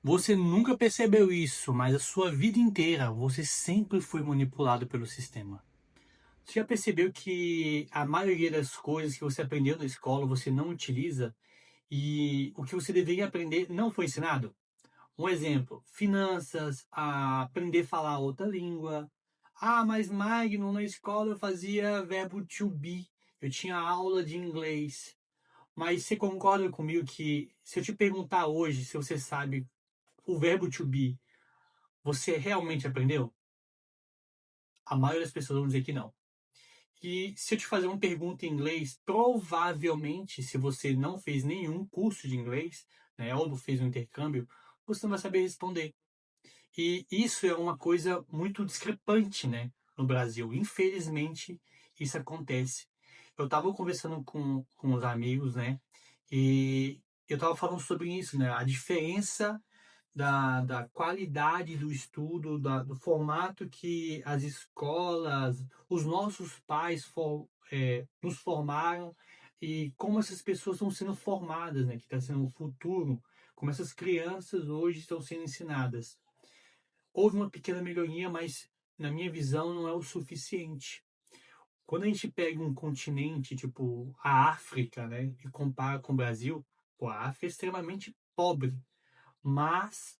Você nunca percebeu isso, mas a sua vida inteira você sempre foi manipulado pelo sistema. Você já percebeu que a maioria das coisas que você aprendeu na escola você não utiliza e o que você deveria aprender não foi ensinado? Um exemplo, finanças, aprender a falar outra língua. Ah, mas Magno, na escola eu fazia verbo to be, eu tinha aula de inglês. Mas você concorda comigo que se eu te perguntar hoje se você sabe o verbo to be, você realmente aprendeu? A maioria das pessoas vão dizer que não. E se eu te fazer uma pergunta em inglês, provavelmente, se você não fez nenhum curso de inglês, né, ou não fez um intercâmbio, você não vai saber responder. E isso é uma coisa muito discrepante, né, no Brasil. Infelizmente, isso acontece. Eu estava conversando com os amigos, né, e eu estava falando sobre isso, né, a diferença da qualidade do estudo, do formato que as escolas, os nossos pais nos formaram e como essas pessoas estão sendo formadas, né, que está sendo o futuro, como essas crianças hoje estão sendo ensinadas. Houve uma pequena melhoria, mas na minha visão não é o suficiente. Quando a gente pega um continente, tipo a África, né, e compara com o Brasil, pô, a África é extremamente pobre, mas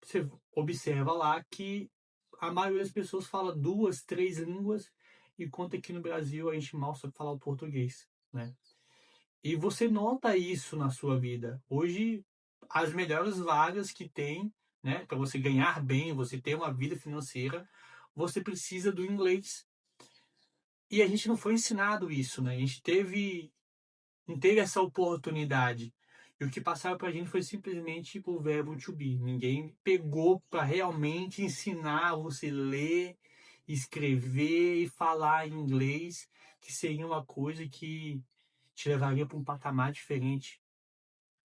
você observa lá que a maioria das pessoas fala duas, três línguas, enquanto aqui no Brasil a gente mal sabe falar o português, né? E você nota isso na sua vida. Hoje, as melhores vagas que tem, né, para você ganhar bem, você ter uma vida financeira, você precisa do inglês. E a gente não foi ensinado isso, né? A gente não teve essa oportunidade. E o que passaram para a gente foi simplesmente o verbo to be. Ninguém pegou para realmente ensinar você ler, escrever e falar inglês, que seria uma coisa que te levaria para um patamar diferente.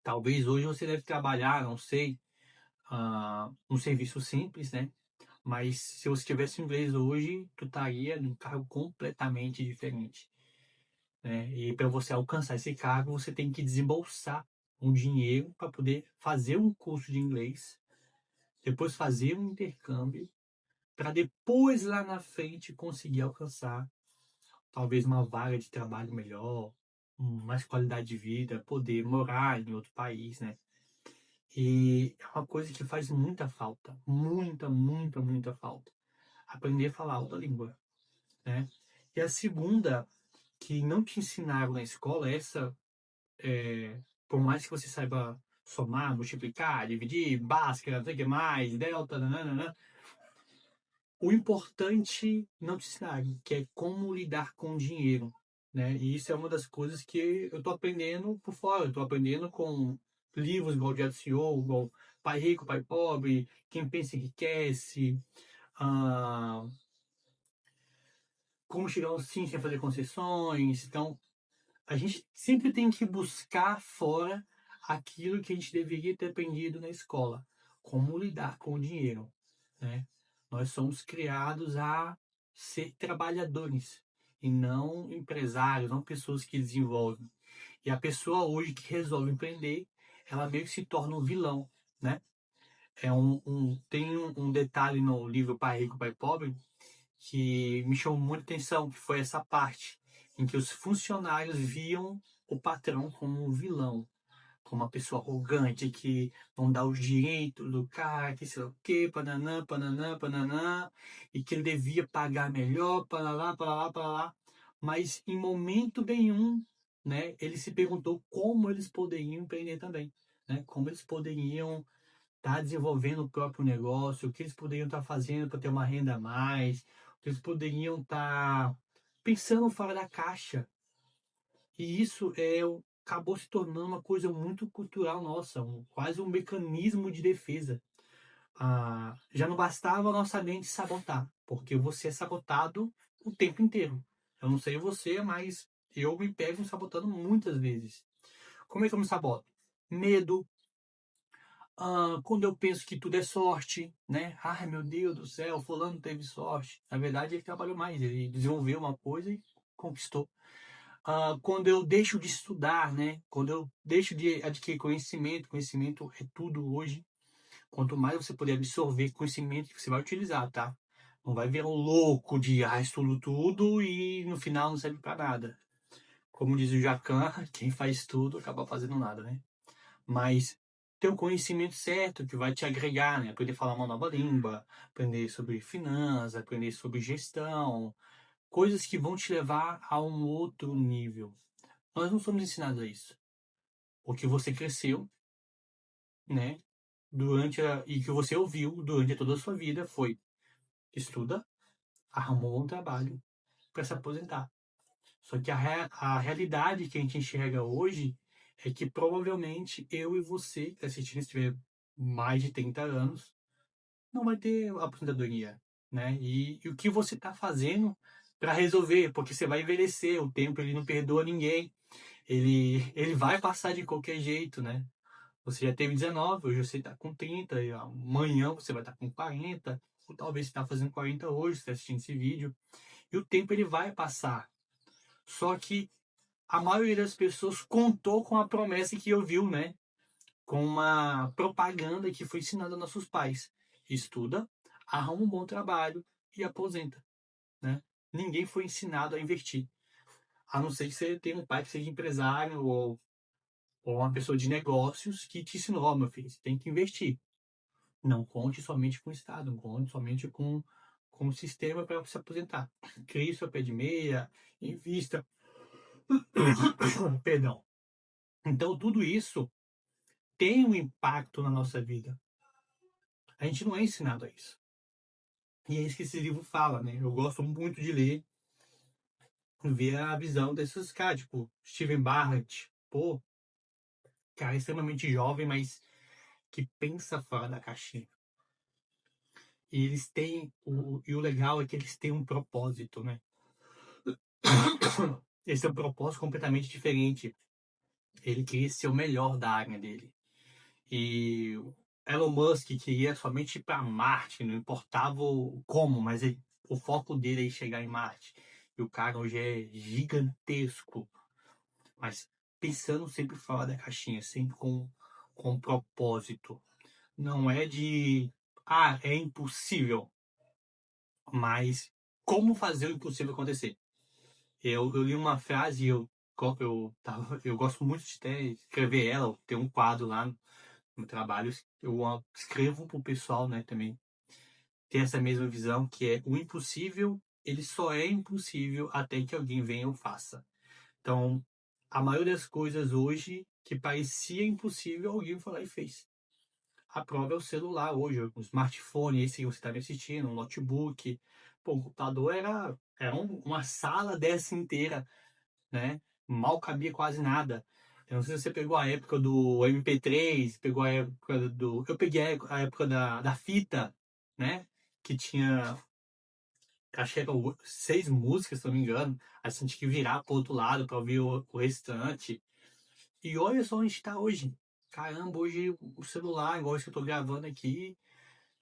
Talvez hoje você deve trabalhar, não sei, um serviço simples, né? Mas se você tivesse inglês hoje, tu estaria num cargo completamente diferente, né? E para você alcançar esse cargo, você tem que desembolsar um dinheiro para poder fazer um curso de inglês, depois fazer um intercâmbio, para depois lá na frente conseguir alcançar talvez uma vaga de trabalho melhor, mais qualidade de vida, poder morar em outro país, né? E é uma coisa que faz muita falta, muita, muita, muita falta. Aprender a falar outra língua, né? E a segunda, que não te ensinaram na escola, essa por mais que você saiba somar, multiplicar, dividir, Bhaskara, não sei o que mais, delta, nananana, o importante não te ensinaram, que é como lidar com o dinheiro, né? E isso é uma das coisas que eu tô aprendendo por fora, eu tô aprendendo com livros igual o Diário do CEO, igual Pai Rico, Pai Pobre, Quem Pensa Enriquece, ah, como chegar ao sim sem fazer concessões. Então, a gente sempre tem que buscar fora aquilo que a gente deveria ter aprendido na escola, como lidar com o dinheiro, né? Nós somos criados a ser trabalhadores e não empresários, não pessoas que desenvolvem. E a pessoa hoje que resolve empreender, ela meio que se torna um vilão, né? Tem um detalhe no livro Pai Rico, Pai Pobre que me chamou muita atenção, que foi essa parte em que os funcionários viam o patrão como um vilão, como uma pessoa arrogante que não dá os direitos do cara, que sei lá o quê, pananã, pananã, pananã, e que ele devia pagar melhor, pananã, pananã, pananã. Mas em momento nenhum, né, ele se perguntou como eles poderiam empreender também, né, como eles poderiam estar desenvolvendo o próprio negócio, o que eles poderiam estar fazendo para ter uma renda a mais, o que eles poderiam estar pensando fora da caixa. E isso acabou se tornando uma coisa muito cultural nossa, quase um mecanismo de defesa. Já não bastava a nossa mente sabotar, porque você é sabotado o tempo inteiro. Eu não sei você, mas eu me pego me sabotando muitas vezes. Como é que eu me saboto? Medo, quando eu penso que tudo é sorte, né? Ai, meu Deus do céu, fulano teve sorte. Na verdade, ele trabalhou mais, ele desenvolveu uma coisa e conquistou. Quando eu deixo de estudar, né? Quando eu deixo de adquirir conhecimento, conhecimento é tudo hoje. Quanto mais você puder absorver conhecimento que você vai utilizar, tá? Não vai ver um louco de estudo tudo e no final não serve para nada. Como diz o Jacan, quem faz tudo acaba fazendo nada, né? Mas ter o conhecimento certo que vai te agregar, né? Aprender a falar uma nova língua, aprender sobre finanças, aprender sobre gestão, coisas que vão te levar a um outro nível. Nós não somos ensinados a isso. O que você cresceu, né? E que você ouviu durante toda a sua vida foi: estuda, arrumou um trabalho para se aposentar. Só que a realidade que a gente enxerga hoje é que provavelmente eu e você, que está assistindo, se tiver mais de 30 anos, não vai ter aposentadoria, né? E o que você está fazendo para resolver? Porque você vai envelhecer, o tempo ele não perdoa ninguém, ele vai passar de qualquer jeito, né? Você já teve 19, hoje você está com 30, e amanhã você vai estar com 40, ou talvez você está fazendo 40 hoje, você está assistindo esse vídeo, e o tempo ele vai passar. Só que a maioria das pessoas contou com a promessa que ouviu, né? Com uma propaganda que foi ensinada aos nossos pais. Estuda, arruma um bom trabalho e aposenta, né? Ninguém foi ensinado a investir. A não ser que você tenha um pai que seja empresário ou uma pessoa de negócios que te ensinou: ó, meu filho, você tem que investir. Não conte somente com o Estado, não conte somente com o sistema para se aposentar. Crie seu pé de meia, invista. Perdão. Então, tudo isso tem um impacto na nossa vida. A gente não é ensinado a isso. E é isso que esse livro fala, né? Eu gosto muito de ler, ver a visão desses caras, tipo Steven Barrett, pô, cara extremamente jovem, mas que pensa fora da caixinha. E eles têm, e o legal é que eles têm um propósito, né? Esse é um propósito completamente diferente. Ele queria ser o melhor da área dele. E Elon Musk queria somente ir para Marte, não importava como, mas o foco dele é chegar em Marte. E o cara hoje é gigantesco, mas pensando sempre fora da caixinha, sempre com propósito. Não é de, é impossível, mas como fazer o impossível acontecer. Eu li uma frase e eu gosto muito de até escrever ela, tem um quadro lá no trabalho, eu escrevo para o pessoal, né, também ter essa mesma visão, que é: o impossível, ele só é impossível até que alguém venha e o faça. Então, a maioria das coisas hoje que parecia impossível, alguém foi lá e fez. A prova é o celular hoje, o smartphone, esse que você está me assistindo, um notebook. Pô, o computador era uma sala dessa inteira, né? Mal cabia quase nada. Eu não sei se você pegou a época do MP3, pegou a época do. Eu peguei a época da fita, né? Que tinha, acho que eram 6 músicas, se não me engano. Aí você tinha que virar para o outro lado para ouvir o restante. E olha só onde está hoje. Caramba, hoje o celular, igual esse que eu estou gravando aqui,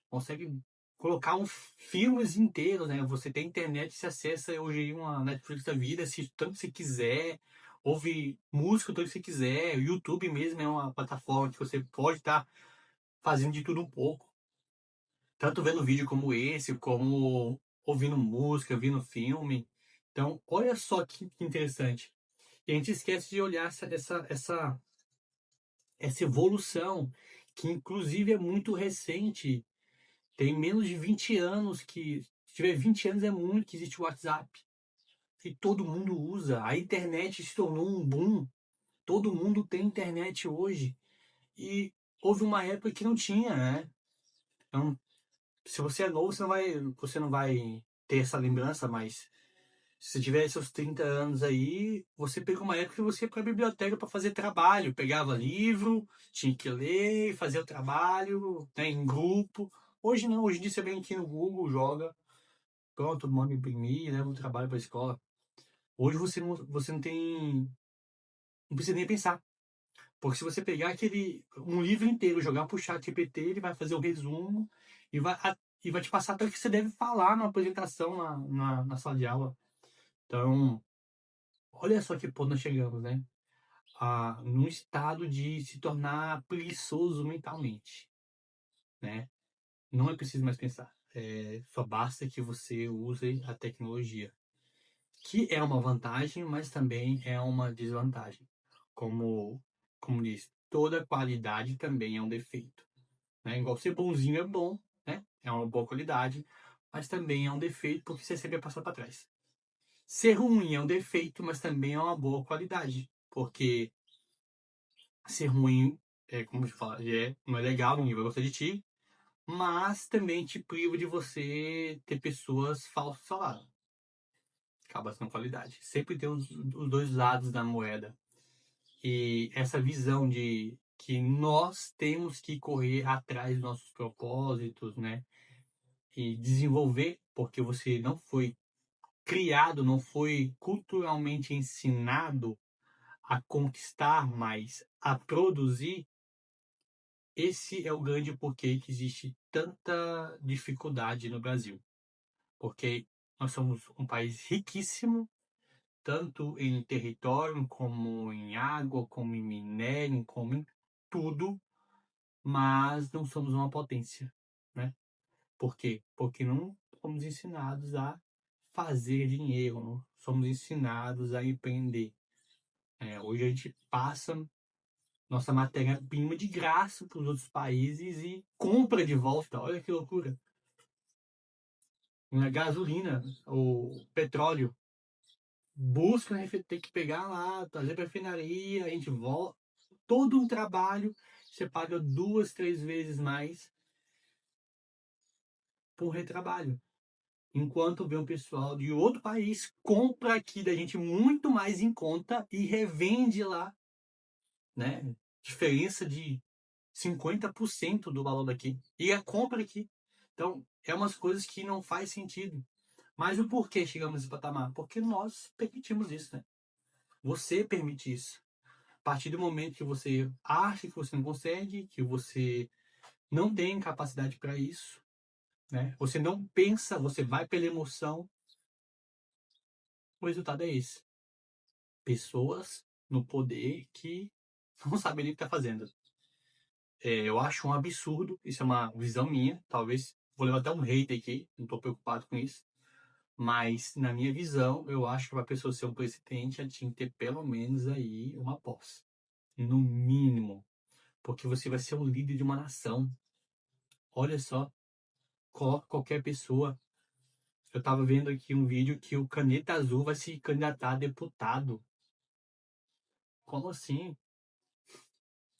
consegue colocar filmes inteiros, né? Você tem internet, se acessa hoje uma Netflix da vida, assiste tanto que você quiser, ouve música tanto que você quiser. O YouTube mesmo é uma plataforma que você pode estar fazendo de tudo um pouco. Tanto vendo vídeo como esse, como ouvindo música, vendo filme. Então, olha só que interessante. E a gente esquece de olhar essa evolução, que inclusive é muito recente. Tem menos de 20 anos que. Se tiver 20 anos é muito que existe o WhatsApp. E todo mundo usa. A internet se tornou um boom. Todo mundo tem internet hoje. E houve uma época que não tinha, né? Então, se você é novo, você não vai ter essa lembrança, mas se você tiver seus 30 anos aí, você pegou uma época que você ia para a biblioteca para fazer trabalho. Pegava livro, tinha que ler, fazer o trabalho, né, em grupo. Hoje não, hoje em dia você vem aqui no Google, joga, pronto, manda imprimir, leva o trabalho para a escola. Hoje você não tem, não precisa nem pensar. Porque se você pegar um livro inteiro, jogar pro chat GPT, ele vai fazer o resumo e vai te passar até o que você deve falar na apresentação na sala de aula. Então, olha só que ponto nós chegamos, né? Num estado de se tornar preguiçoso mentalmente. né? Não é preciso mais pensar. Só basta que você use a tecnologia, que é uma vantagem, mas também é uma desvantagem. Como diz, toda qualidade também é um defeito, né? Igual ser bonzinho é bom, né? É uma boa qualidade, mas também é um defeito porque você sempre passa para trás. Ser ruim é um defeito, mas também é uma boa qualidade, porque ser ruim como eu falo, não é legal, ninguém vai gostar de ti, mas também te priva de você ter pessoas falsas ao seu lado. Acaba sendo qualidade. Sempre tem os dois lados da moeda. E essa visão de que nós temos que correr atrás dos nossos propósitos, né? E desenvolver, porque você não foi criado, não foi culturalmente ensinado a conquistar, mas a produzir. Esse é o grande porquê que existe tanta dificuldade no Brasil. Porque nós somos um país riquíssimo, tanto em território, como em água, como em minério, como em tudo, mas não somos uma potência, né? Por quê? Porque não somos ensinados a fazer dinheiro, não somos ensinados a empreender. Hoje a gente passa nossa matéria-prima de graça para os outros países e compra de volta. Olha que loucura. A gasolina, o petróleo, busca, tem que pegar lá, trazer para a refinaria, a gente volta. Todo um trabalho, você paga 2, 3 vezes mais por retrabalho. Enquanto vem o pessoal de outro país, compra aqui da gente muito mais em conta e revende lá, né? Diferença de 50% do valor daqui. E a compra aqui. Então, é umas coisas que não faz sentido. Mas o porquê chegamos nesse patamar? Porque nós permitimos isso, né? Você permite isso. A partir do momento que você acha que você não consegue, que você não tem capacidade para isso, né? Você não pensa, você vai pela emoção, o resultado é esse. Pessoas no poder que não sabem nem o que está fazendo. Eu acho um absurdo, isso é uma visão minha, talvez vou levar até um hate aqui, não estou preocupado com isso, mas na minha visão, eu acho que para a pessoa ser um presidente, ela tinha que ter pelo menos aí uma posse, no mínimo, porque você vai ser o líder de uma nação. Olha só, coloca qualquer pessoa. Eu estava vendo aqui um vídeo que o Caneta Azul vai se candidatar a deputado. Como assim?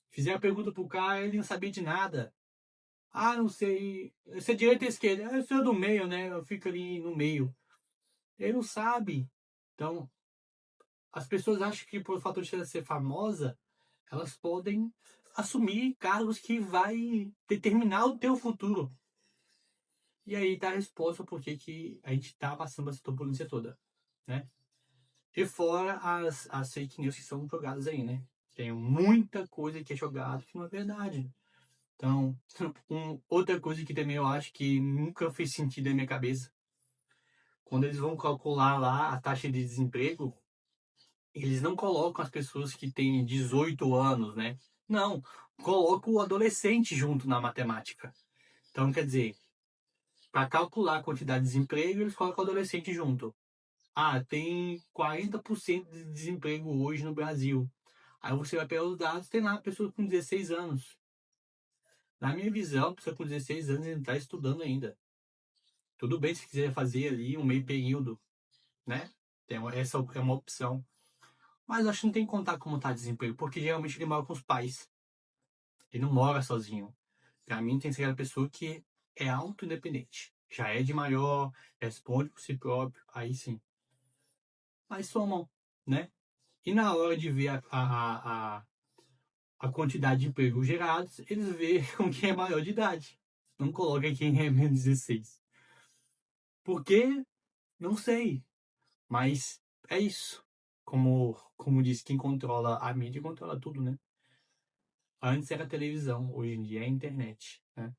Fizeram a pergunta pro cara, ele não sabia de nada. Ah, não sei. Você é direita ou esquerda? Eu sou do meio, né? Eu fico ali no meio. Ele não sabe. Então, as pessoas acham que por fator de ela ser famosa, elas podem assumir cargos que vai determinar o teu futuro. E aí tá a resposta por que a gente tá passando essa turbulência toda, né? E fora as fake news que são jogadas aí, né? Tem muita coisa que é jogada que não é verdade. Então, outra coisa que também eu acho que nunca fez sentido na minha cabeça, quando eles vão calcular lá a taxa de desemprego, eles não colocam as pessoas que têm 18 anos, né? Não, colocam o adolescente junto na matemática. Então, quer dizer, para calcular a quantidade de desemprego, eles colocam o adolescente junto. Ah, tem 40% de desemprego hoje no Brasil. Aí você vai pegar os dados, tem lá pessoas com 16 anos. Na minha visão, a pessoa com 16 anos ainda está estudando ainda. Tudo bem se quiser fazer ali um meio período, né? Essa é uma opção. Mas acho que não tem que contar como está o desemprego, porque geralmente ele mora com os pais. Ele não mora sozinho. Para mim tem que ser aquela pessoa que é auto-independente. Já é de maior, responde por si próprio, aí sim. Mas somam, né? E na hora de ver a quantidade de empregos gerados, eles veem com quem é maior de idade. Não coloca quem é menos 16. Por quê? Não sei. Mas é isso. Como diz, quem controla a mídia controla tudo, né? Antes era a televisão, hoje em dia é a internet, né?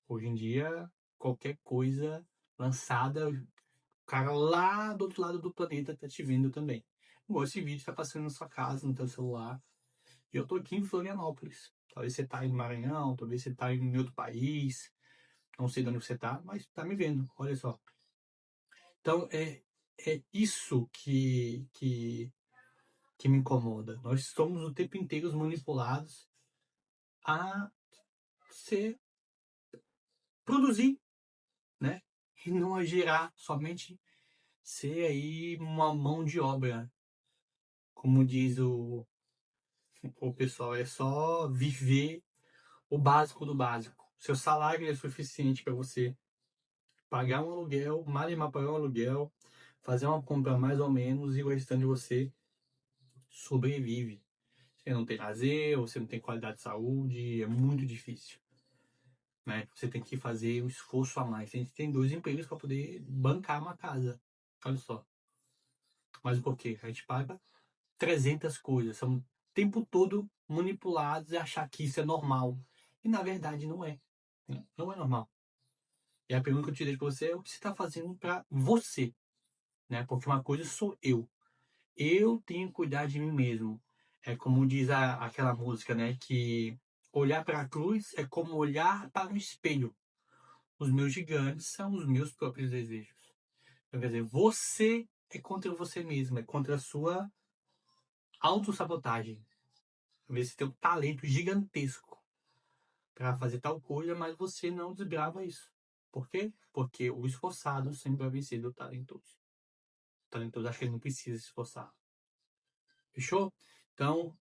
Hoje em dia, qualquer coisa lançada, o cara lá do outro lado do planeta tá te vendo também. Igual esse vídeo tá passando na sua casa, no teu celular. E eu tô aqui em Florianópolis. Talvez você tá em Maranhão, talvez você tá em outro país. Não sei de onde você tá, mas tá me vendo, olha só. Então, é isso que me incomoda. Nós somos o tempo inteiro manipulados a ser, produzir, né? E não a gerar, somente ser aí uma mão de obra. Como diz o pessoal, é só viver o básico do básico. Seu salário é suficiente para você pagar um aluguel, malemar pagar um aluguel, fazer uma compra mais ou menos e o restante você sobrevive. Você não tem lazer, você não tem qualidade de saúde, é muito difícil, né? Você tem que fazer um esforço a mais. A gente tem 2 empregos para poder bancar uma casa. Olha só. Mas por quê? A gente paga 300 coisas. São o tempo todo manipulados e achar que isso é normal. E na verdade não é. Não é normal. E a pergunta que eu te deixo para você é o que você está fazendo para você, né? Porque uma coisa sou eu. Eu tenho que cuidar de mim mesmo. É como diz aquela música, né? Que olhar para a cruz é como olhar para um espelho. Os meus gigantes são os meus próprios desejos. Então, quer dizer, você é contra você mesmo, é contra a sua autossabotagem. Às vezes você tem um talento gigantesco para fazer tal coisa, mas você não desbrava isso. Por quê? Porque o esforçado sempre vai vencer do talentoso. O talentoso acha que ele não precisa se esforçar. Fechou? Então,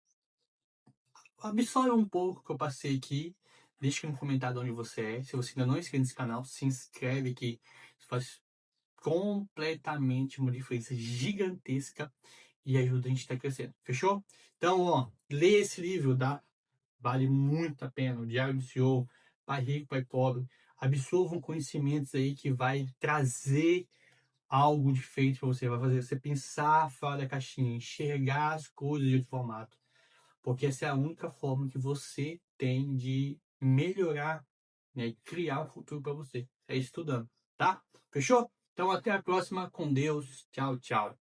absorve um pouco que eu passei aqui. Deixa no comentário onde você é. Se você ainda não é inscrito nesse canal, se inscreve que isso faz completamente uma diferença gigantesca e ajuda a gente a estar crescendo. Fechou? Então, ó, lê esse livro, tá? Vale muito a pena. O Diário do CEO, Pai Rico, Pai Pobre. Absorvam conhecimentos aí que vai trazer algo diferente para você. Vai fazer você pensar fora da caixinha, enxergar as coisas de outro formato. Porque essa é a única forma que você tem de melhorar, né, e criar um futuro para você. É estudando, tá? Fechou? Então até a próxima. Com Deus. Tchau, tchau.